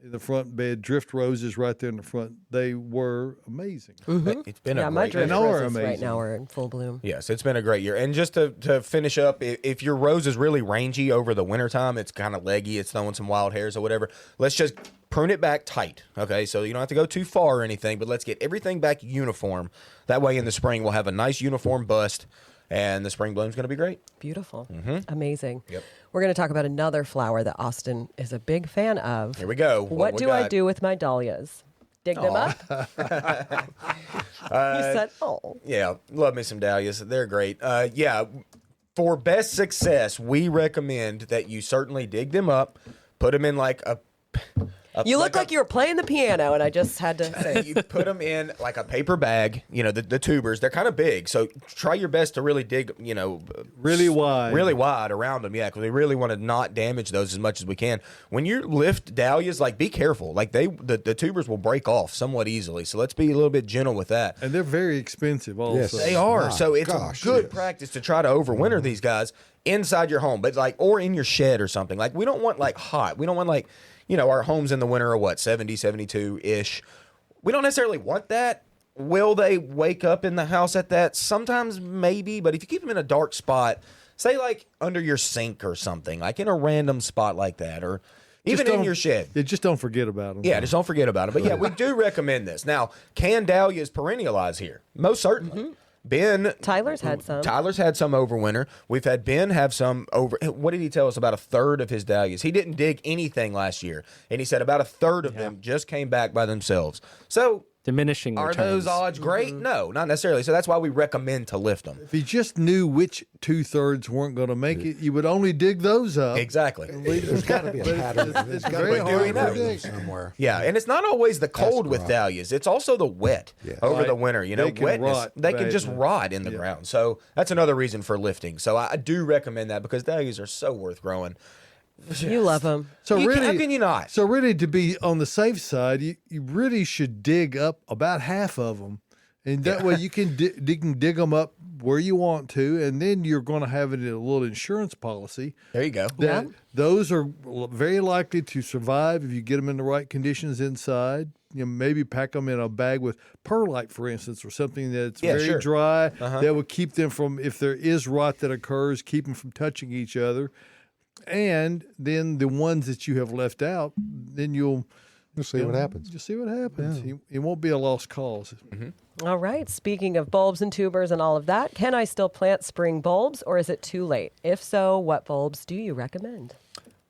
in the front bed, drift roses right there in the front. They were amazing. It's been a my great drift And are roses right amazing. now are in full bloom. Yes, it's been a great year. And just to finish up, if your rose is really rangy over the wintertime, it's kind of leggy, it's throwing some wild hairs or whatever, let's just prune it back tight, okay? So you don't have to go too far or anything, but let's get everything back uniform. That way in the spring we'll have a nice uniform bust, and the spring bloom's going to be great. Beautiful. Amazing. Yep. We're going to talk about another flower that Austin is a big fan of. Here we go. What we do I got? do with my dahlias? Dig them up? You said, oh. Yeah, love me some dahlias. They're great. Yeah, for best success, we recommend that you certainly dig them up, put them in like a You look like you were playing the piano, and I just had to say. you put them in like a paper bag, the tubers. They're kind of big, so try your best to really dig, Really wide around them. Yeah, because we really want to not damage those as much as we can. When you lift dahlias, like be careful. Like the tubers will break off somewhat easily, so let's be a little bit gentle with that. And they're very expensive also. Yes. They are. My So it's gosh, a good yes. practice to try to overwinter these guys inside your home, but or in your shed or something. Like we don't want hot. We don't want our homes in the winter are what, 70, 72-ish. We don't necessarily want that. Will they wake up in the house at that? Sometimes maybe, but if you keep them in a dark spot, say like under your sink or something, like in a random spot like that, or even in your shed. Yeah, just don't forget about them. Yeah, just don't forget about it. But yeah, we do recommend this. Now, can dahlias perennialize here? Most certainly. Ben Tyler's had some. Tyler's had some over winter. We've had Ben have some over. What did he tell us about a third of his dahlias? He didn't dig anything last year, and he said about a third of them just came back by themselves. So Diminishing are returns. those odds great? No, not necessarily. So that's why we recommend to lift them. If you just knew which 2/3 weren't going to make it, you would only dig those up. Exactly. There's got to be a pattern. There's got to very be a hard to pattern predict. somewhere. Yeah, and it's not always the cold with right. dahlias. It's also the wet over Right. the winter. They can Wetness. rot They can just badly. rot in the ground. So that's another reason for lifting. So I do recommend that because dahlias are so worth growing. You love them. So How really, can you not? So really, to be on the safe side, you really should dig up about half of them, and that way you can dig them up where you want to, and then you're going to have it in a little insurance policy. There you go. That those are very likely to survive if you get them in the right conditions inside. Maybe pack them in a bag with perlite, for instance, or something that's very sure. dry. That will keep them from, if there is rot that occurs, keep them from touching each other. And then the ones that you have left out, then you'll see what happens. You'll see what happens. It won't be a lost cause. All right. Speaking of bulbs and tubers and all of that, can I still plant spring bulbs, or is it too late? If so, what bulbs do you recommend?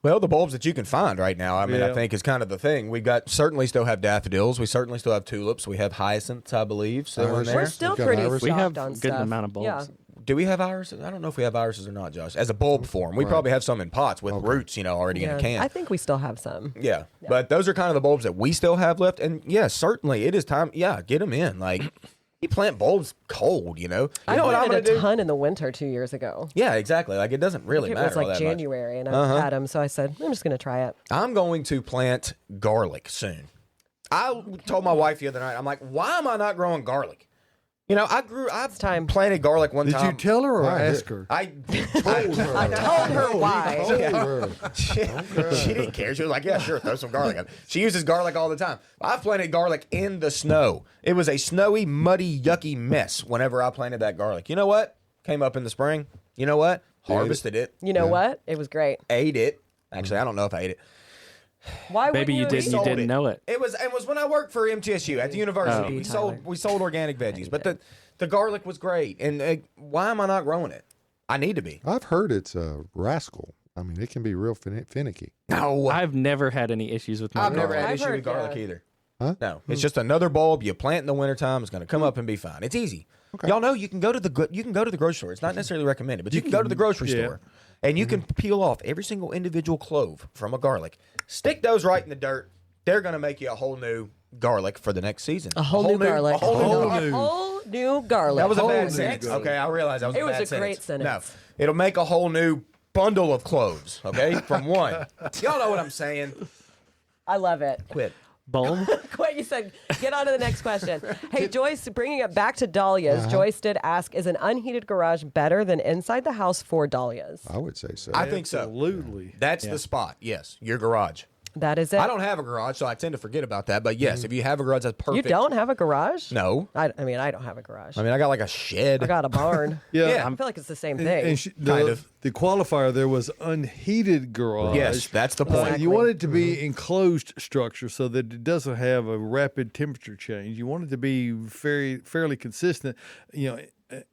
Well, the bulbs that you can find right now, I Yeah. think is kind of the thing. We certainly still have daffodils. We certainly still have tulips. We have hyscinths, I belive, still in Irises. there. We're still We've got pretty iris. stocked We have on good stuff. amount of bulbs. Yeah. Do we have irises? I don't know if we have irises or not, Josh. As a bulb form, we probably have some in pots with roots, already in a can. I think we still have some. Yeah. But those are kind of the bulbs that we still have left. And yeah, certainly it is time. Yeah, get them in. Like, you plant bulbs cold, You know I what I'm planted going to a do? ton in the winter 2 years ago. Yeah, exactly. Like, it doesn't really It matter was all like that much. January, and I had them, so I said, I'm just going to try it. I'm going to plant garlic soon. I told my wife the other night, I'm like, why am I not growing garlic? I've time. planted garlic one Did time. you tell her or I did. ask her? I Told her. I told her why. Told her. she didn't care. She was like, yeah, sure, throw some garlic on. She uses garlic all the time. I've planted garlic in the snow. It was a snowy, muddy, yucky mess whenever I planted that garlic. You know what? Came up in the spring. You know what? Harvested it. You know what? It was great. Ate it. Actually, I don't know if I ate it. Why Maybe would you didn't. You sold didn't it. know it. It was when I worked for MTSU at the university. Oh. We sold organic veggies, but the garlic was great. And why am I not growing it? I need to be. I've heard it's a rascal. I mean, it can be real finicky. No, I've never had any issues with my I've never garlic. had I've issue heard, with garlic yeah. either. Huh? No, it's just another bulb you plant in the wintertime. It's going to come up and be fine. It's easy. Y'all know you can go to the grocery store. It's not necessarily recommended, but you can go to the grocery store and you can peel off every single individual clove from a garlic. Stick those right in the dirt. They're going to make you a whole new garlic for the next season. A whole new garlic. A whole new. A whole new garlic. That was a Whole bad new sentence. garlic. Okay, I realize that was It a was bad a sentence. great sentence. No, it'll make a whole new bundle of cloves. Okay, from one. Y'all know what I'm saying. I love it. Quit. Bulb? Quit, you said, get on to the next question. Hey, Joyce, bringing it back to dahlias, Joyce did ask, is an unheated garage better than inside the house for dahlias? I would say so. I think so. Absolutely. That's the spot. Yes, your garage. That is it. I don't have a garage, so I tend to forget about that. But yes, if you have a garage, that's You perfect. don't have a garage? No. I mean, I don't have a garage. I mean, I got like a shed. I got a barn. Yeah. I feel like it's the same thing. And Kind of. the qualifier there was unheated garage. Yes, that's the point. Exactly. You want it to be enclosed structure so that it doesn't have a rapid temperature change. You want it to be fairly consistent.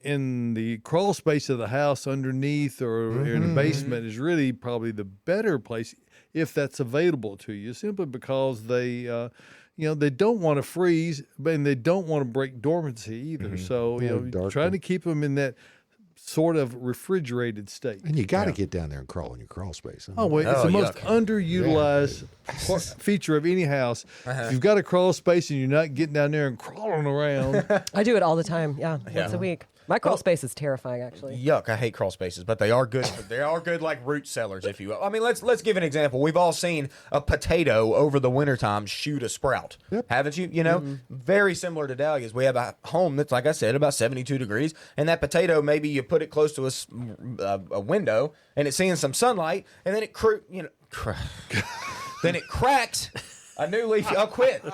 In the crawl space of the house underneath or in the basement is really probably the better place if that's available to you, simply because they don't want to freeze, and they don't want to break dormancy either. So, trying to keep them in that sort of refrigerated state. And you got to get down there and crawl in your crawl space. Oh, well, it's the most yuck. underutilized feature of any house. If you've got a crawl space and you're not getting down there and crawling around, I do it all the time. Yeah, once a week. My crawl space is terrifying, actually. Yuck! I hate crawl spaces, but they are good. They are good, like root cellars, if you will. I mean, let's give an example. We've all seen a potato over the wintertime shoot a sprout, haven't you? Very similar to dahlias. We have a home that's, like I said, about 72 degrees, and that potato, maybe you put it close to a window, and it's seeing some sunlight, and then it then it cracks. A new leaf, I'll quit.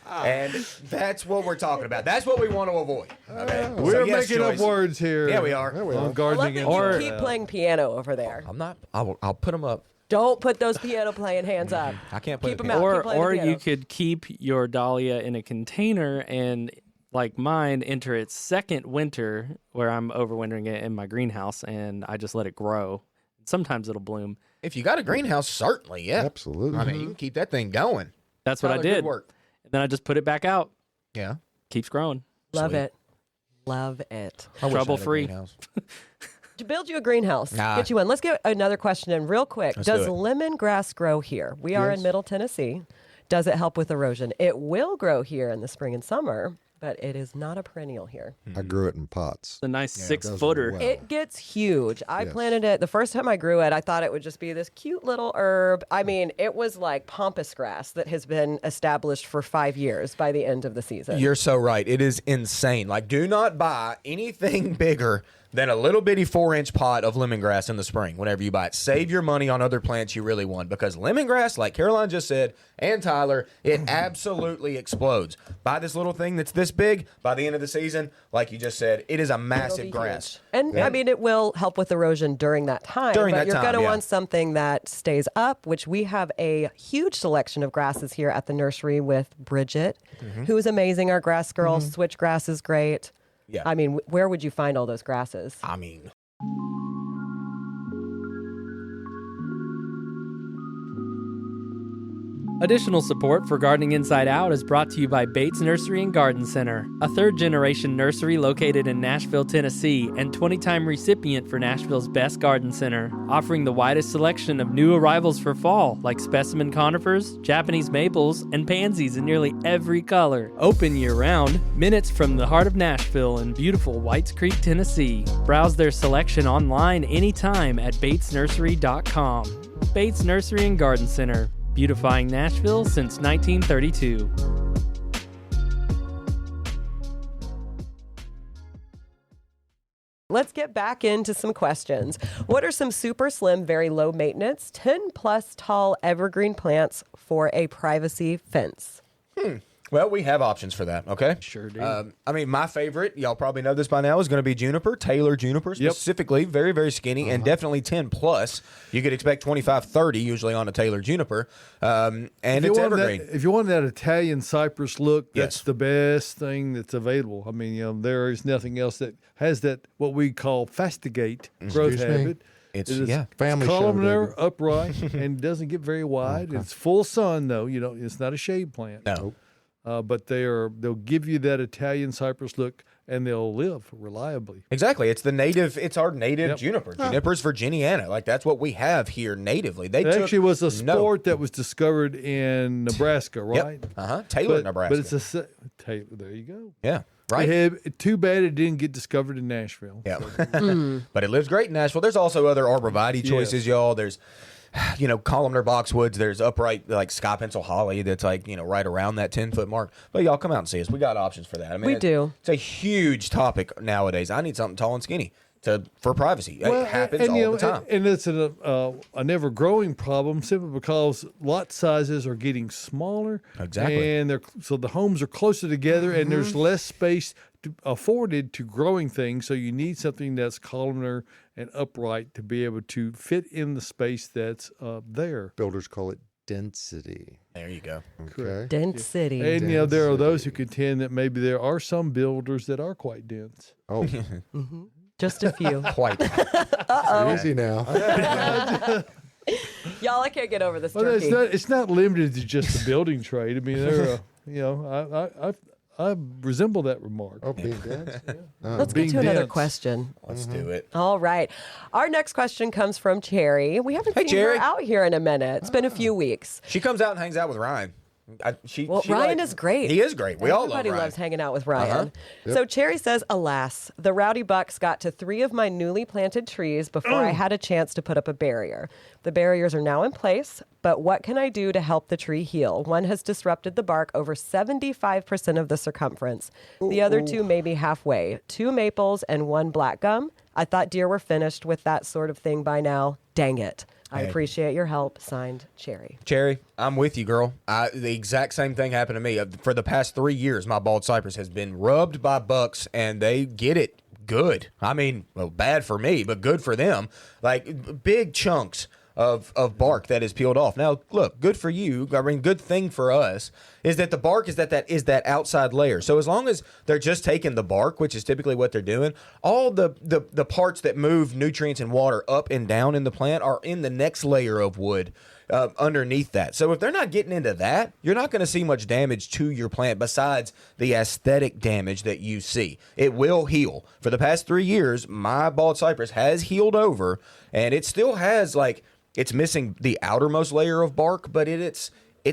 And that's what we're talking about. That's what we want to avoid. Okay? we're making up words here. Yeah, we are. On I love gardening that and you keep playing piano over there. I'm not. I'll put them up. Don't put those piano playing hands up. I can't play Keep the them piano. out. Keep playing Or the piano. you could keep your dahlia in a container and, like mine, enter its second winter where I'm overwintering it in my greenhouse and I just let it grow. Sometimes it'll bloom. If you got a greenhouse, certainly, yeah. Absolutely. I mean, you can keep that thing going. That's what I Tyler, good did. work. And then I just put it back out. Yeah. Keeps growing. Love Sweet. it. Love it. I wish I had a Trouble-free. greenhouse. To build you a greenhouse, Nah. get you one. Let's get another question in real quick. Let's Does do it. lemongrass grow here? We are in Middle Tennessee. Does it help with erosion? It will grow here in the spring and summer, but it is not a perennial here. I grew it in pots. The nice does 6-footer. well. It gets huge. I Yes. planted it. The first time I grew it, I thought it would just be this cute little herb. I mean, it was like pampas grass that has been established for 5 years by the end of the season. You're so right. It is insane. Like, do not buy anything bigger than a little bitty 4-inch pot of lemongrass in the spring whenever you buy it. Save your money on other plants you really want, because lemongrass, like Caroline just said, and Tyler, it absolutely explodes. Buy this little thing that's this big, by the end of the season, like you just said, it is a It'll massive be grass. huge. And I mean, it will help with erosion during that time. During but that you're time, going to yeah. want something that stays up, which we have a huge selection of grasses here at the nursery with Bridget, who is amazing. Our grass girl, switchgrass is great. Yeah. I mean, where would you find all those grasses? I mean, Additional support for Gardening Inside Out is brought to you by Bates Nursery and Garden Center, a third-generation nursery located in Nashville, Tennessee, and 20-time recipient for Nashville's Best Garden Center, offering the widest selection of new arrivals for fall, like specimen conifers, Japanese maples, and pansies in nearly every color. Open year-round, minutes from the heart of Nashville in beautiful Whites Creek, Tennessee. Browse their selection online anytime at batesnursery.com. Bates Nursery and Garden Center, beautifying Nashville since 1932. Let's get back into some questions. What are some super slim, very low maintenance, 10 plus tall evergreen plants for a privacy fence? well, we have options for that, okay? Sure do. I mean, my favorite, y'all probably know this by now, is going to be juniper, Taylor juniper specifically. Very, very skinny and definitely 10 plus. You could expect 25, 30 usually on a Taylor juniper. And it's evergreen. If you want that Italian cypress look, that's Yes. the best thing that's available. I mean, there is nothing else that has that, what we call fastigate growth Excuse me? habit. It's, It is yeah. Family show, columnar, David. upright, and doesn't get very wide. It's full sun, though. It's not a shade plant. No. But they'll give you that Italian cypress look, and they'll live reliably. Exactly. It's our native Yep. juniper. Juniper's Virginiana. Like, that's what we have here natively. They It took actually was a no- sport that was discovered in Nebraska, right? Yep. Taylor, Nebraska. But it's Taylor. There you go. yeah. Right. Too bad it didn't get discovered in Nashville. Yeah. But it lives great in Nashville. There's also other arborvitae choices, y'all. There's, columnar boxwoods. There's upright, like sky pencil holly that's like, right around that 10-foot mark. But y'all come out and see us. We got options for that. I mean, We do. It's a huge topic nowadays. I need something tall and skinny. for privacy. It happens all the time. And it's an ever-growing problem simply because lot sizes are getting smaller. Exactly. And so the homes are closer together, and there's less space afforded to growing things. So you need something that's columnar and upright to be able to fit in the space that's there. Builders call it density. There you go. Okay. Density. And there are those who contend that maybe there are some builders that are quite dense. Oh, Just a few. Quite. easy now. Y'all, I can't get over this Well, turkey. it's not limited to just the building trade. I mean, I resemble that remark. Oh, being dense. Yeah. Let's being get to another dense. question. Let's do it. All right. Our next question comes from Cherry. We haven't seen Cherry. her out here in a minute. It's been a few weeks. She comes out and hangs out with Ryan. She Ryan is great. He is great. We all love Everybody Ryan. loves hanging out with Ryan. Yep. So Cherry says, alas, the rowdy bucks got to 3 of my newly planted trees before I had a chance to put up a barrier. The barriers are now in place, but what can I do to help the tree heal? One has disrupted the bark over 75% of the circumference. The other 2 may be halfway. 2 maples and 1 black gum. I thought deer were finished with that sort of thing by now. Dang it. I Hey. appreciate your help. Signed, Cherry. Cherry, I'm with you, girl. The exact same thing happened to me. For the past 3 years, my bald cypress has been rubbed by bucks, and they get it good. I mean, well, bad for me, but good for them. Like big chunks of bark that is peeled off. Now, look, good for you. I mean, good thing for us is that the bark is that outside layer. So as long as they're just taking the bark, which is typically what they're doing, all the parts that move nutrients and water up and down in the plant are in the next layer of wood underneath that. So if they're not getting into that, you're not going to see much damage to your plant besides the aesthetic damage that you see. It will heal. For the past 3 years, my bald cypress has healed over, and it still has it's missing the outermost layer of bark, but it's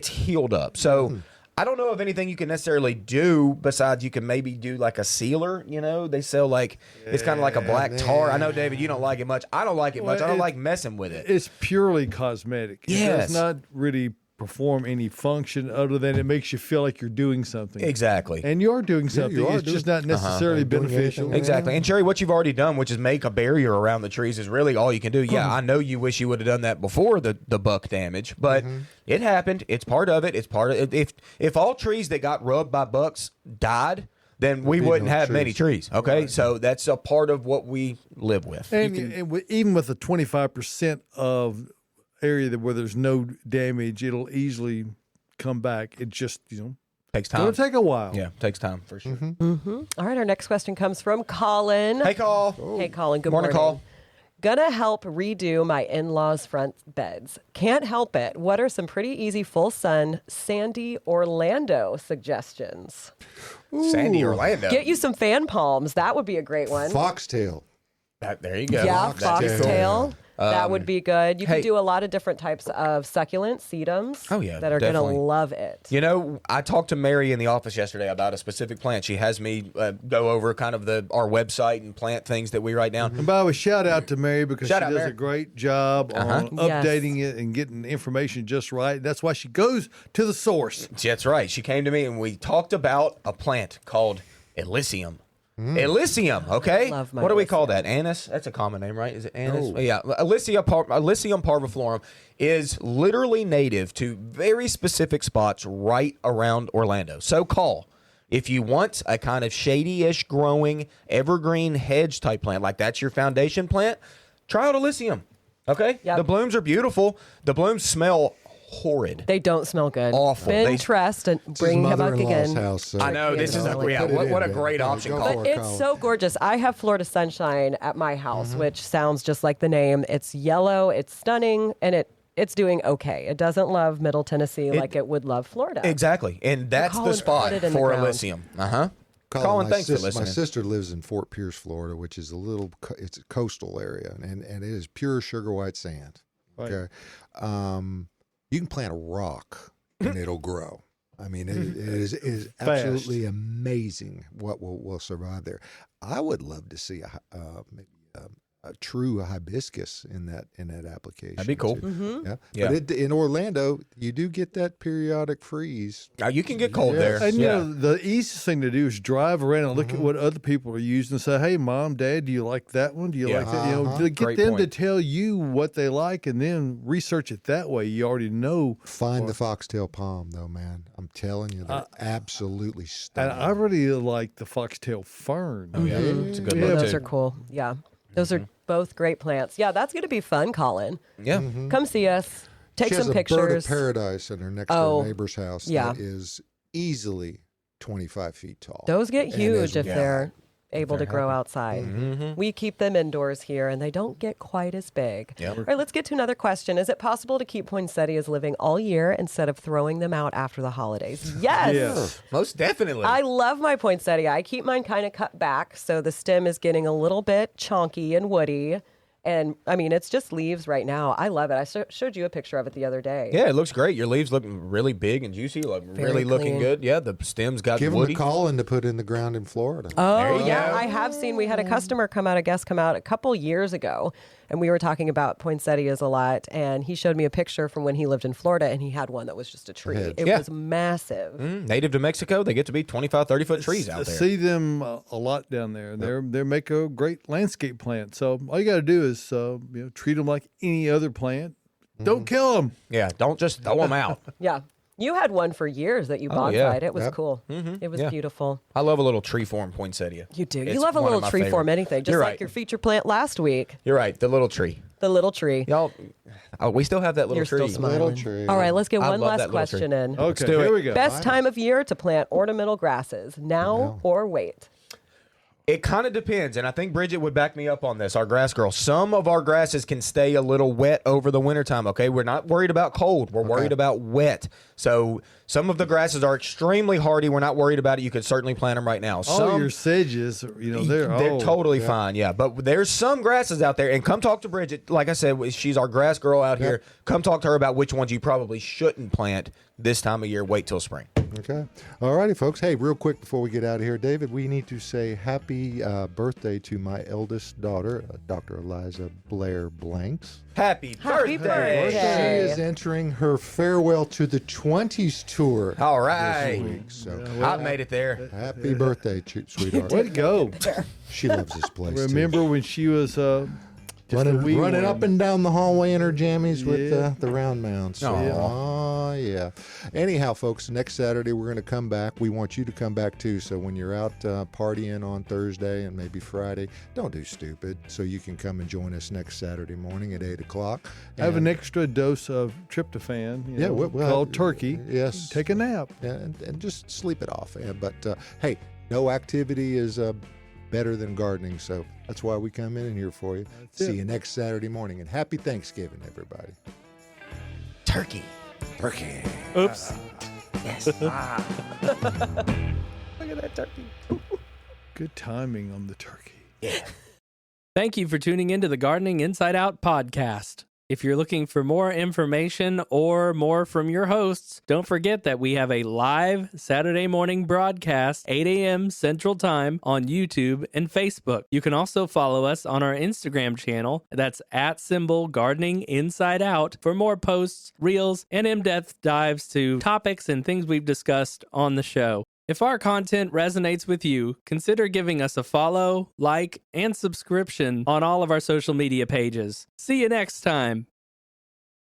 healed up. So I don't know of anything you can necessarily do besides you can maybe do like a sealer. They sell it's kind of like a black tar. I know, David, you don't like it much. I don't like it much. I don't like messing with it. It's purely cosmetic. It Yes. does not really perform any function other than it makes you feel like you're doing something. Exactly. And you are doing something. you are It's just doing- not necessarily Doing beneficial. anything. Exactly. And Cherry, what you've already done, which is make a barrier around the trees, is really all you can do. Yeah, I know you wish you would have done that before the buck damage, but it happened. It's part of it. It's part of it. If all trees that got rubbed by bucks died, then we be wouldn't no have many trees. trees. Okay, so that's a part of what we live with. Even with the 25% of area where there's no damage, it'll easily come back. It just, Takes time. it'll take a while. Yeah, takes time for sure. All right, our next question comes from Colin. Hey, Call. Hey, Colin. Good Morning, morning. Call. Gonna help redo my in-laws' front beds. Can't help it. What are some pretty easy full sun, sandy Orlando suggestions? Sandy, Orlando. Get you some fan palms. That would be a great one. Foxtail. There you go. Yeah, That's it. foxtail. That would be good. You hey- can do a lot of different types of succulent sedums. Oh, yeah, that are definitely. gonna love it. I talked to Mary in the office yesterday about a specific plant. She has me go over kind of our website and plant things that we write down. And by the way, shout out to Mary because Shout she out, does Mary. a great job on Yes. updating it and getting the information just right. That's why she goes to the source. That's right. She came to me and we talked about a plant called Elysium. Elysium, okay? I love my What do we call Elysium. that? Anise? That's a common name, right? Is it anise? No. Yeah. Elysium parviflorum is literally native to very specific spots right around Orlando. So call. If you want a kind of shady-ish growing evergreen hedge type plant, like that's your foundation plant, try out Elysium, okay? Yep. The blooms are beautiful. The blooms smell horrid. They don't smell good. Awful. Ben They- Trust and It's his bring him back mother-in-law's again. house. So, I know, this is a- put yeah, it what in, a great man. option, Go Colin. for But it, it's Colin. so gorgeous. I have Florida Sunshine at my house, which sounds just like the name. It's yellow, it's stunning, and it's doing okay. It doesn't love Middle Tennessee like it would love Florida. Exactly. And that's Colin the spot put it in the for ground. Elysium. Uh-huh. Colin, Thanks for my listening. sister lives in Fort Pierce, Florida, which is it's a coastal area, and it is pure sugar white sand. Right. Okay, you can plant a rock and it'll grow. I mean, it is absolutely amazing what will survive there. I would love to see maybe a true hibiscus in that application. That'd be cool. too. Yeah. Yeah. But in Orlando, you do get that periodic freeze. Now you can get cold there. And you know, the easiest thing to do is drive around and look at what other people are using and say, "Hey, Mom, Dad, do you like that one? Do you like that?" You know, to get Great them to point. tell you what they like, and then research it that way. You already know. Find the foxtail palm, though, man. I'm telling you, they're absolutely And stunning. I really like the foxtail fern. Oh, yeah. It's a good Yeah, look, Those too. are cool. Yeah. Those are both great plants. Yeah, that's going to be fun, Colin. Yeah. Come see us. Take she some has a bird pictures. of paradise in her next Oh, door neighbor's house yeah. that is easily 25 feet tall. Those get And huge is if wild. they're able to grow outside. We keep them indoors here, and they don't get quite as big. Yep. All right, let's get to another question. Is it possible to keep poinsettias living all year instead of throwing them out after the holidays? Yes. Yes. Most definitely. I love my poinsettia. I keep mine kind of cut back, so the stem is getting a little bit chonky and woody. And I mean, it's just leaves right now. I love it. I showed you a picture of it the other day. Yeah, it looks great. Your leaves look really big and juicy. Look really looking clean. good. Yeah, the stems got Give them woody. to Colin to put in the ground in Florida. Oh, you yeah. go. I have seen, we had a customer a guest come out a couple years ago, and we were talking about poinsettias a lot. And he showed me a picture from when he lived in Florida, and he had one that was just a tree. Hedge. It Yeah. was massive. Native to Mexico, they get to be 25, 30-foot trees out I there. see them a lot down there. They make a great landscape plant. So all you got to do is treat them like any other plant. Don't kill them. Yeah, don't just throw them out. Yeah. You had one for years that you Oh, bonsaied. yeah. It was Yep. cool. It was yeah. beautiful. I love a little tree form poinsettia. You do. It's You love a one of little my tree form favorite. anything, just You're like right. your feature plant last week, You're right, the little tree. the little tree. Y'all, we still have that little You're tree. still smiling. Little tree. All right, let's get I one love last that little tree. question in. Okay, do here it. we go. Best time of year to plant ornamental grasses, now or wait? It kind of depends, and I think Bridget would back me up on this, our grass girl. Some of our grasses can stay a little wet over the wintertime, okay? We're not worried about cold. We're worried about wet. So some of the grasses are extremely hardy. We're not worried about it. You could certainly plant them right now. All your sedges, they're totally fine, yeah. But there's some grasses out there, and come talk to Bridget. Like I said, she's our grass girl out here. Come talk to her about which ones you probably shouldn't plant this time of year. Wait till spring. Okay. All righty, folks. Hey, real quick before we get out of here, David, we need to say happy birthday to my eldest daughter, Dr. Eliza Blair Blanks. Happy birthday! birthday. She is entering her farewell to the 20s tour All right. this week. So I made it there. happy birthday, sweetheart. Way to go. She loves this place. Remember when she was just a wee running one? up and down the hallway in her jammies with the round mound. So, Aw. yeah. Anyhow, folks, next Saturday we're going to come back. We want you to come back too. So when you're out partying on Thursday and maybe Friday, don't do stupid. So you can come and join us next Saturday morning at 8 o'clock. Have an And- extra dose of tryptophan, Yeah, well, called turkey. Yes. Take a nap. and just sleep it off. But hey, no activity is better than gardening. So that's why we come in here for you. That's See it. you next Saturday morning. And happy Thanksgiving, everybody. Turkey. Turkey. Oops. Look at that turkey. Good timing on the turkey. Thank you for tuning into the Gardening Inside Out podcast. If you're looking for more information or more from your hosts, don't forget that we have a live Saturday morning broadcast, 8 a.m. Central Time on YouTube and Facebook. You can also follow us on our Instagram channel. That's @Gardening Inside Out for more posts, reels, and in-depth dives to topics and things we've discussed on the show. If our content resonates with you, consider giving us a follow, like, and subscription on all of our social media pages. See you next time.